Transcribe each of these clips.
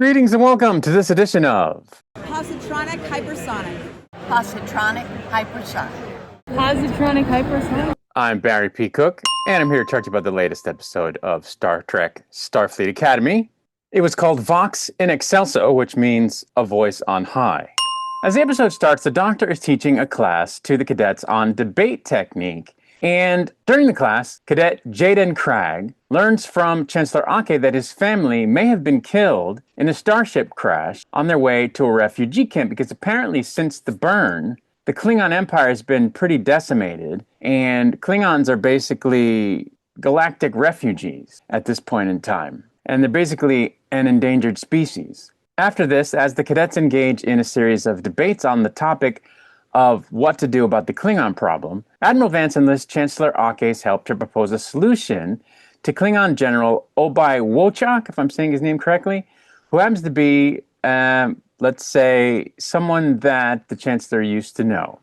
Greetings and welcome to this edition of Positronic Hypersonic. Positronic hypersonic. Positronic Hypersonic. I'm Barry P. Cook, and I'm here to talk to you about the latest episode of Star Trek Starfleet Academy. It was called Vox in Excelso, which means a voice on high. As the episode starts, the Doctor is teaching a class to the cadets on debate technique. And during the class, Cadet Jaden Cragg learns from Chancellor Ake that his family may have been killed in a starship crash on their way to a refugee camp, because apparently since the burn, the Klingon Empire has been pretty decimated, and Klingons are basically galactic refugees at this point in time. And they're basically an endangered species. After this, as the cadets engage in a series of debates on the topic of what to do about the Klingon problem, Admiral Vance enlists Chancellor Ake's help to propose a solution to Klingon General Obai Wochak, if I'm saying his name correctly, who happens to be, let's say, someone that the Chancellor used to know.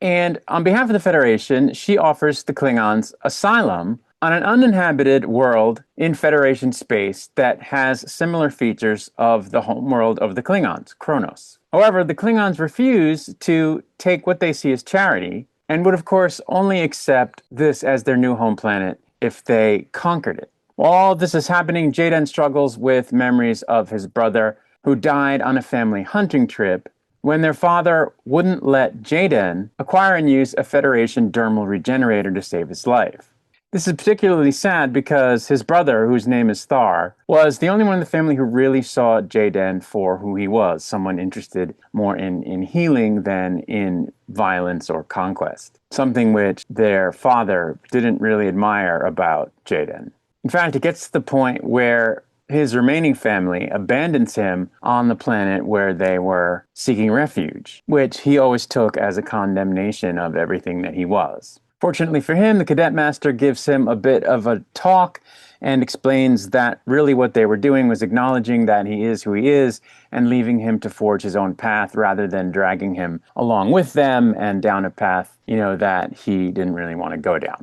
And on behalf of the Federation, she offers the Klingons asylum on an uninhabited world in Federation space that has similar features of the home world of the Klingons, Kronos. However, the Klingons refuse to take what they see as charity, and would of course only accept this as their new home planet if they conquered it. While all this is happening, Jaden struggles with memories of his brother who died on a family hunting trip when their father wouldn't let Jaden acquire and use a Federation dermal regenerator to save his life. This is particularly sad because his brother, whose name is Thar, was the only one in the family who really saw Jaden for who he was, someone interested more in healing than in violence or conquest, something which their father didn't really admire about Jaden. In fact, it gets to the point where his remaining family abandons him on the planet where they were seeking refuge, which he always took as a condemnation of everything that he was. Fortunately for him, the cadet master gives him a bit of a talk and explains that really what they were doing was acknowledging that he is who he is and leaving him to forge his own path rather than dragging him along with them and down a path, that he didn't really want to go down.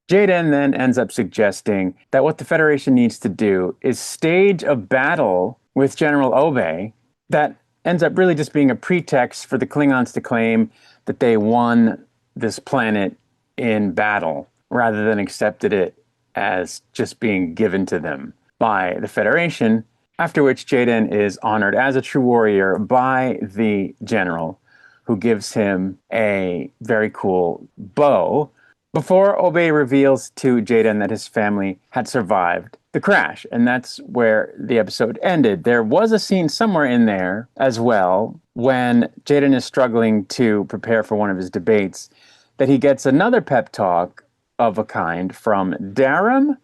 Jaden then ends up suggesting that what the Federation needs to do is stage a battle with General Obe that ends up really just being a pretext for the Klingons to claim that they won this planet in battle rather than accepted it as just being given to them by the Federation, after which Jaden is honored as a true warrior by the general, who gives him a very cool bow before Obe reveals to Jaden that his family had survived the crash. And that's where the episode ended. There was a scene somewhere in there as well when Jaden is struggling to prepare for one of his debates that he gets another pep talk of a kind from Darum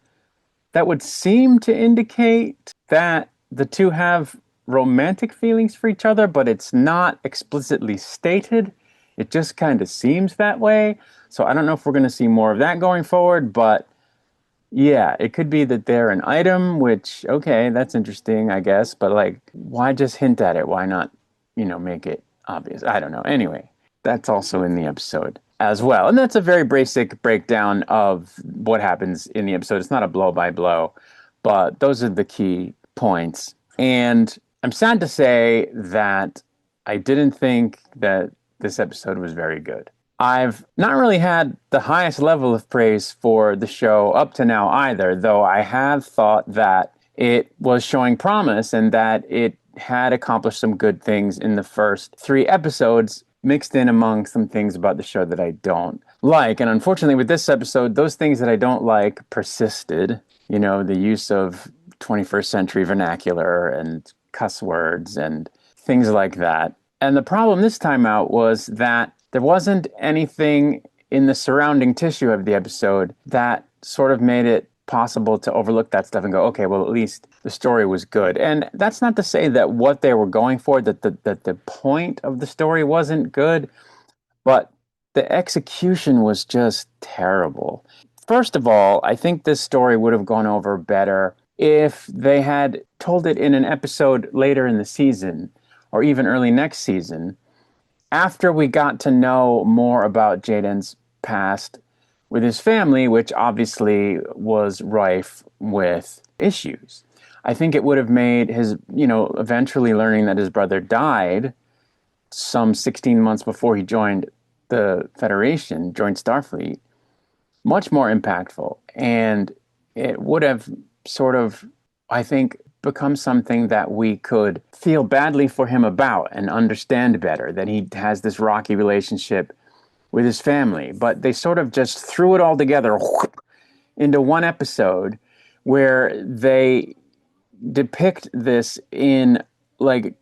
that would seem to indicate that the two have romantic feelings for each other, but it's not explicitly stated. It just kind of seems that way. So I don't know if we're going to see more of that going forward, but yeah, it could be that they're an item, which, okay, that's interesting, I guess, but why just hint at it? Why not, make it obvious? I don't know. Anyway, that's also in the episode as well. And that's a very basic breakdown of what happens in the episode. It's not a blow by blow, but those are the key points. And I'm sad to say that I didn't think that this episode was very good. I've not really had the highest level of praise for the show up to now either, though I have thought that it was showing promise and that it had accomplished some good things in the first 3 episodes, mixed in among some things about the show that I don't like. And unfortunately with this episode, those things that I don't like persisted. The use of 21st century vernacular and cuss words and things like that. And the problem this time out was that there wasn't anything in the surrounding tissue of the episode that sort of made it possible to overlook that stuff and go, okay, well, at least the story was good. And that's not to say that what they were going for, that the point of the story wasn't good, but the execution was just terrible. First of all, I think this story would have gone over better if they had told it in an episode later in the season, or even early next season, after we got to know more about Jaden's past with his family, which obviously was rife with issues. I think it would have made his, eventually learning that his brother died some 16 months before he joined the Federation, joined Starfleet, much more impactful. And it would have sort of, I think, become something that we could feel badly for him about and understand better, that he has this rocky relationship with his family. But they sort of just threw it all together into one episode where they depict this in like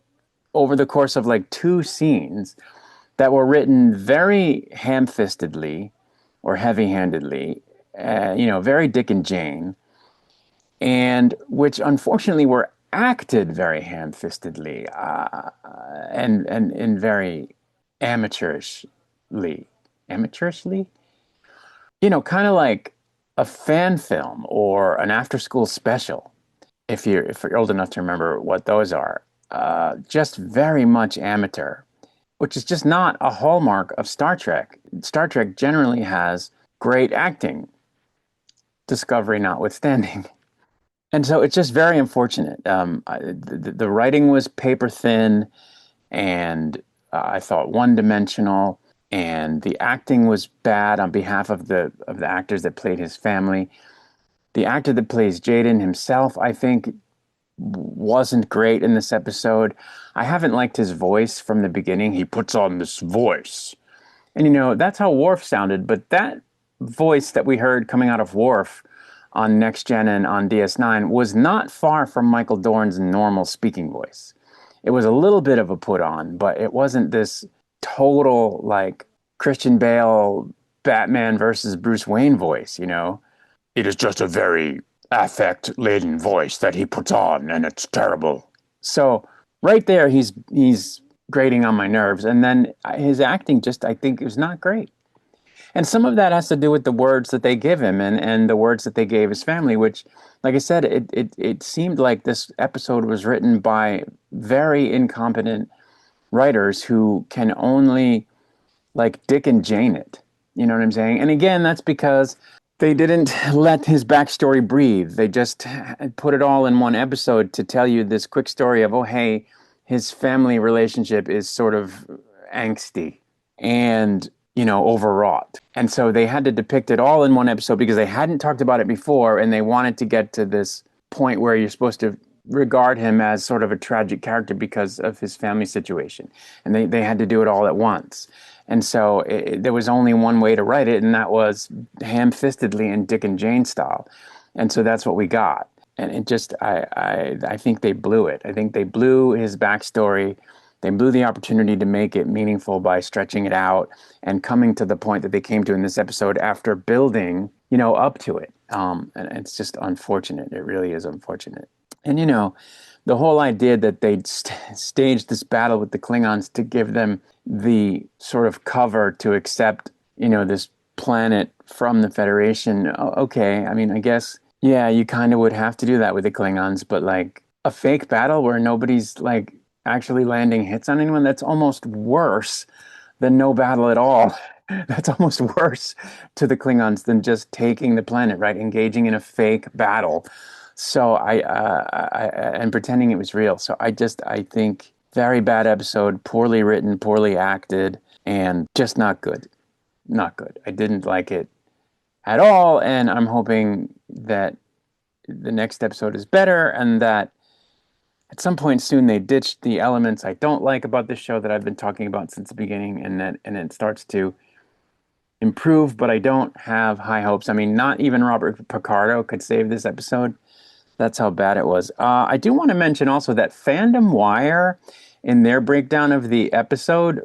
over the course of like two scenes that were written very ham-fistedly or heavy-handedly, very Dick and Jane, and which unfortunately were acted very ham-fistedly and very amateurishly, amateurishly, kind of like a fan film or an after-school special. If you're old enough to remember what those are, just very much amateur, which is just not a hallmark of Star Trek. Star Trek generally has great acting, Discovery notwithstanding. And so it's just very unfortunate. The writing was paper thin, and I thought one-dimensional, and the acting was bad on behalf of the actors that played his family. The actor that plays Jaden himself, I think, wasn't great in this episode. I haven't liked his voice from the beginning. He puts on this voice. And, that's how Worf sounded. But that voice that we heard coming out of Worf on Next Gen and on DS9 was not far from Michael Dorn's normal speaking voice. It was a little bit of a put on, but it wasn't this total, like, Christian Bale, Batman versus Bruce Wayne voice, It is just a very affect-laden voice that he puts on, and it's terrible. So right there, he's grating on my nerves. And then his acting just, I think, is not great. And some of that has to do with the words that they give him and the words that they gave his family, which, like I said, it seemed like this episode was written by very incompetent writers who can only, like, Dick and Jane it. You know what I'm saying? And again, that's because they didn't let his backstory breathe. They just put it all in one episode to tell you this quick story of, oh, hey, his family relationship is sort of angsty and, overwrought. And so they had to depict it all in one episode because they hadn't talked about it before, and they wanted to get to this point where you're supposed to regard him as sort of a tragic character because of his family situation. And they had to do it all at once. And so there was only one way to write it, and that was ham-fistedly in Dick and Jane style. And so that's what we got. And it just, I think they blew it. I think they blew his backstory. They blew the opportunity to make it meaningful by stretching it out and coming to the point that they came to in this episode after building, up to it. And it's just unfortunate. It really is unfortunate. And, the whole idea that they'd staged this battle with the Klingons to give them the sort of cover to accept, this planet from the Federation. Okay, I mean, I guess, yeah, you kind of would have to do that with the Klingons, but like a fake battle where nobody's like actually landing hits on anyone, that's almost worse than no battle at all. That's almost worse to the Klingons than just taking the planet, right? Engaging in a fake battle. So and pretending it was real. So I think very bad episode, poorly written, poorly acted, and just not good. Not good. I didn't like it at all. And I'm hoping that the next episode is better and that at some point soon they ditch the elements I don't like about this show that I've been talking about since the beginning, and it starts to improve, but I don't have high hopes. I mean, not even Robert Picardo could save this episode. That's how bad it was. I do want to mention also that Fandom Wire, in their breakdown of the episode,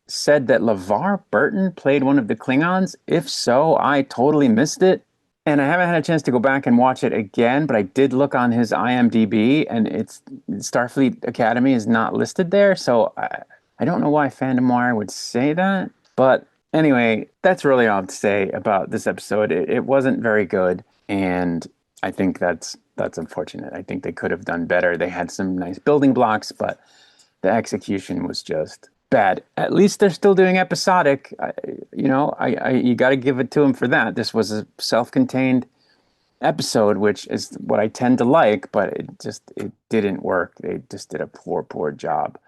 said that LeVar Burton played one of the Klingons. If so, I totally missed it. And I haven't had a chance to go back and watch it again, but I did look on his IMDb, and it's Starfleet Academy is not listed there. So I don't know why Fandom Wire would say that. But anyway, that's really all to say about this episode. It wasn't very good, and I think that's unfortunate. I think they could have done better. They had some nice building blocks, but the execution was just bad. At least they're still doing episodic. You got to give it to them for that. This was a self-contained episode, which is what I tend to like, but it didn't work. They just did a poor job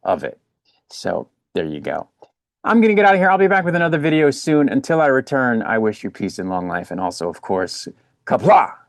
of it. So there you go. I'm gonna get out of here. I'll be back with another video soon. Until I return, I wish you peace and long life, and also, of course, Qapla'!